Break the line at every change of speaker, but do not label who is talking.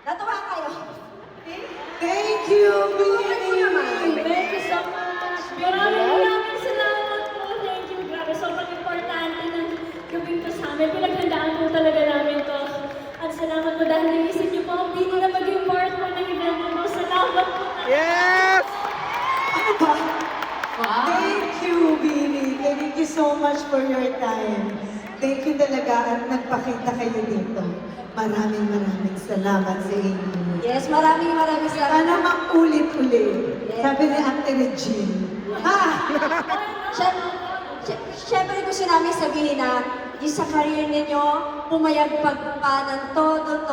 Natuwa kayo?
Thank you, Billy!
Thank you so much. Maraming salamat po. Thank you. Grabe, sobrang importante ng gawin ko sa amin. Pinaghandaan po talaga namin to. At salamat po dahil naisip niyo po ang Bini na maging part po ng event mo. Salamat po.
Yes!
Ano ba? Thank you, Billy. Thank you so much for your time. Thank you talaga at nagpakita kayo dito. Maraming salamat sa inyo.
Yes, maraming salamat.
Sana makulit-ulit.
Yes.
Sabi ni Ate Regine. Ha!
Siyempre gusto namin sabihin na yung sa career ninyo, pumayagpag pa ng todo